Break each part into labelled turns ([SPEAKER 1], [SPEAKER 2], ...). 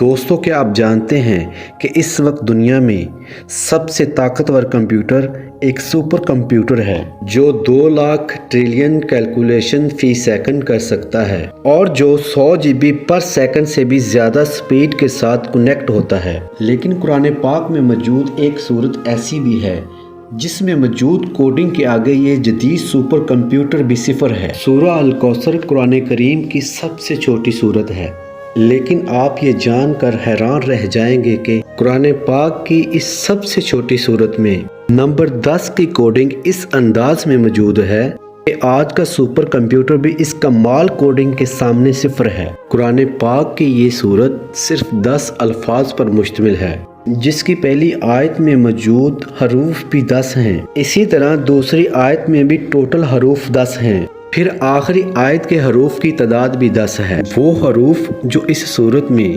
[SPEAKER 1] دوستو کیا آپ جانتے ہیں کہ اس وقت دنیا میں سب سے طاقتور کمپیوٹر ایک سپر کمپیوٹر ہے جو 2 لاکھ ٹریلین کیلکولیشن فی سیکنڈ کر سکتا ہے اور جو 100 GB پر سیکنڈ سے بھی زیادہ سپیڈ کے ساتھ کنیکٹ ہوتا ہے۔ لیکن قرآن پاک میں موجود ایک صورت ایسی بھی ہے جس میں موجود کوڈنگ کے آگے یہ جدید سپر کمپیوٹر بھی صفر ہے۔ سورہ الکوثر قرآن کریم کی سب سے چھوٹی صورت ہے، لیکن آپ یہ جان کر حیران رہ جائیں گے کہ قرآن پاک کی اس سب سے چھوٹی صورت میں نمبر 10 کی کوڈنگ اس انداز میں موجود ہے کہ آج کا سپر کمپیوٹر بھی اس کمال کوڈنگ کے سامنے صفر ہے۔ قرآن پاک کی یہ صورت صرف 10 الفاظ پر مشتمل ہے، جس کی پہلی آیت میں موجود حروف بھی 10 ہیں۔ اسی طرح دوسری آیت میں بھی ٹوٹل حروف 10 ہیں، پھر آخری آیت کے حروف کی تعداد بھی 10 ہے۔ وہ حروف جو اس صورت میں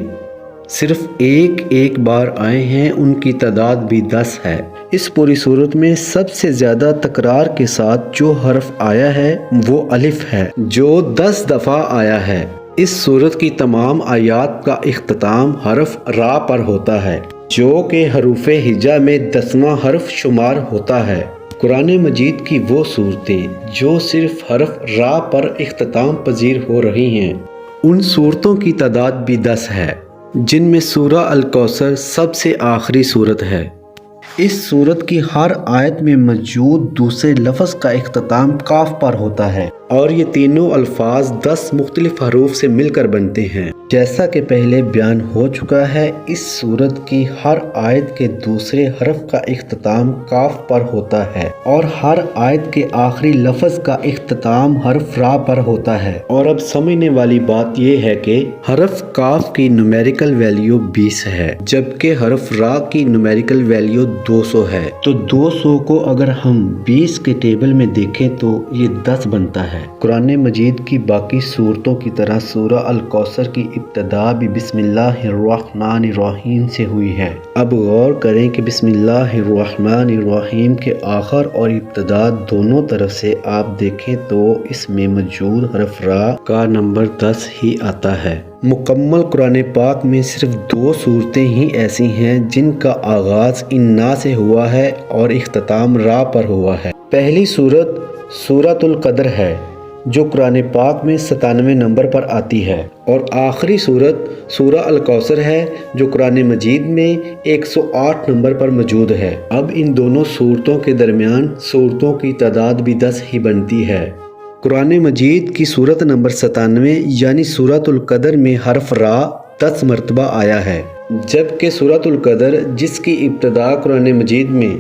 [SPEAKER 1] صرف ایک بار آئے ہیں ان کی تعداد بھی 10 ہے۔ اس پوری صورت میں سب سے زیادہ تکرار کے ساتھ جو حرف آیا ہے وہ الف ہے، جو 10 دفعہ آیا ہے۔ اس صورت کی تمام آیات کا اختتام حرف را پر ہوتا ہے، جو کہ حروف ہجا میں 10واں حرف شمار ہوتا ہے۔ قرآن مجید کی وہ صورتیں جو صرف حرف را پر اختتام پذیر ہو رہی ہیں، ان صورتوں کی تعداد بھی 10 ہے، جن میں سورہ الکوثر سب سے آخری صورت ہے۔ اس صورت کی ہر آیت میں موجود دوسرے لفظ کا اختتام کاف پر ہوتا ہے اور یہ تینوں الفاظ 10 مختلف حروف سے مل کر بنتے ہیں۔ جیسا کہ پہلے بیان ہو چکا ہے، اس صورت کی ہر آیت کے دوسرے حرف کا اختتام کاف پر ہوتا ہے اور ہر آیت کے آخری لفظ کا اختتام حرف را پر ہوتا ہے۔ اور اب سمجھنے والی بات یہ ہے کہ حرف کاف کی نومیریکل ویلیو 20 ہے، جبکہ حرف را کی نومیریکل ویلیو 200 ہے۔ تو 200 کو اگر ہم 20 کے ٹیبل میں دیکھیں تو یہ 10 بنتا ہے۔ قرآن مجید کی باقی صورتوں کی طرح سورہ الکوثر کی ابتدا بھی بسم اللہ الرحمن الرحیم سے ہوئی ہے۔ اب غور کریں کہ بسم اللہ الرحمن الرحیم کے آخر اور ابتدا دونوں طرف سے آپ دیکھیں تو اس میں موجود حرف را کا نمبر 10 ہی آتا ہے۔ مکمل قرآن پاک میں صرف 2 صورتیں ہی ایسی ہیں جن کا آغاز انا سے ہوا ہے اور اختتام را پر ہوا ہے۔ پہلی صورت سورۃ القدر ہے جو قرآن پاک میں 97 نمبر پر آتی ہے، اور آخری صورت سورہ الکوثر ہے جو قرآن مجید میں 108 نمبر پر موجود ہے۔ اب ان دونوں صورتوں کے درمیان صورتوں کی تعداد بھی 10 ہی بنتی ہے۔ قرآن مجید کی صورت نمبر 97 یعنی سورۃ القدر میں حرف را 10 مرتبہ آیا ہے، جبکہ سورۃ القدر جس کی ابتدا قرآن مجید میں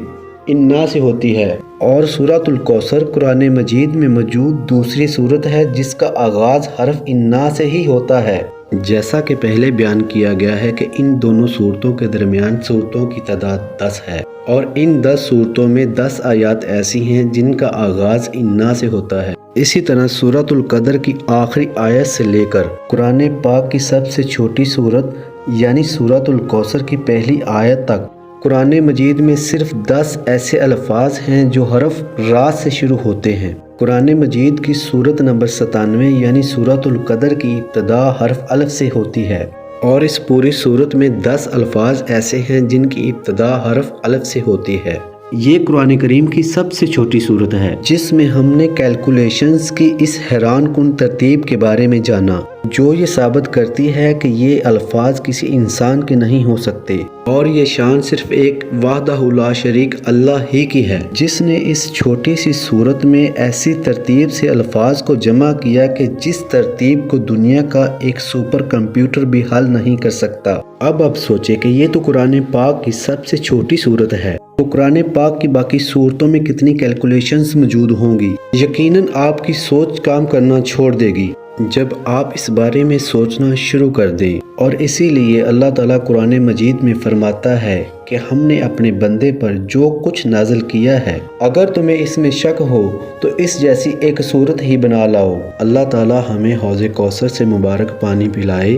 [SPEAKER 1] انا سے ہوتی ہے اور سورۃ الکوثر قرآن مجید میں موجود دوسری صورت ہے جس کا آغاز حرف انا سے ہی ہوتا ہے۔ جیسا کہ پہلے بیان کیا گیا ہے کہ ان دونوں صورتوں کے درمیان صورتوں کی تعداد 10 ہے، اور ان 10 صورتوں میں 10 آیات ایسی ہیں جن کا آغاز انا سے ہوتا ہے۔ اسی طرح سورۃ القدر کی آخری آیت سے لے کر قرآن پاک کی سب سے چھوٹی صورت یعنی سورۃ الکوثر کی پہلی آیت تک قرآن مجید میں صرف 10 ایسے الفاظ ہیں جو حرف را سے شروع ہوتے ہیں۔ قرآن مجید کی صورت نمبر 97 یعنی سورۃ القدر کی ابتدا حرف الف سے ہوتی ہے، اور اس پوری صورت میں 10 الفاظ ایسے ہیں جن کی ابتدا حرف الف سے ہوتی ہے۔ یہ قرآن کریم کی سب سے چھوٹی صورت ہے جس میں ہم نے کیلکولیشنز کی اس حیران کن ترتیب کے بارے میں جانا، جو یہ ثابت کرتی ہے کہ یہ الفاظ کسی انسان کے نہیں ہو سکتے، اور یہ شان صرف ایک وحدہ لا شریک اللہ ہی کی ہے، جس نے اس چھوٹی سی صورت میں ایسی ترتیب سے الفاظ کو جمع کیا کہ جس ترتیب کو دنیا کا ایک سپر کمپیوٹر بھی حل نہیں کر سکتا۔ اب سوچیں کہ یہ تو قرآن پاک کی سب سے چھوٹی صورت ہے، تو قرآن پاک کی باقی صورتوں میں کتنی کیلکولیشنز موجود ہوں گی؟ یقیناً آپ کی سوچ کام کرنا چھوڑ دے گی جب آپ اس بارے میں سوچنا شروع کر دیں، اور اسی لیے اللہ تعالیٰ قرآن مجید میں فرماتا ہے کہ ہم نے اپنے بندے پر جو کچھ نازل کیا ہے، اگر تمہیں اس میں شک ہو تو اس جیسی ایک صورت ہی بنا لاؤ۔ اللہ تعالیٰ ہمیں حوض کوثر سے مبارک پانی پلائے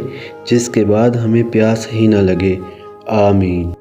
[SPEAKER 1] جس کے بعد ہمیں پیاس ہی نہ لگے۔ آمین۔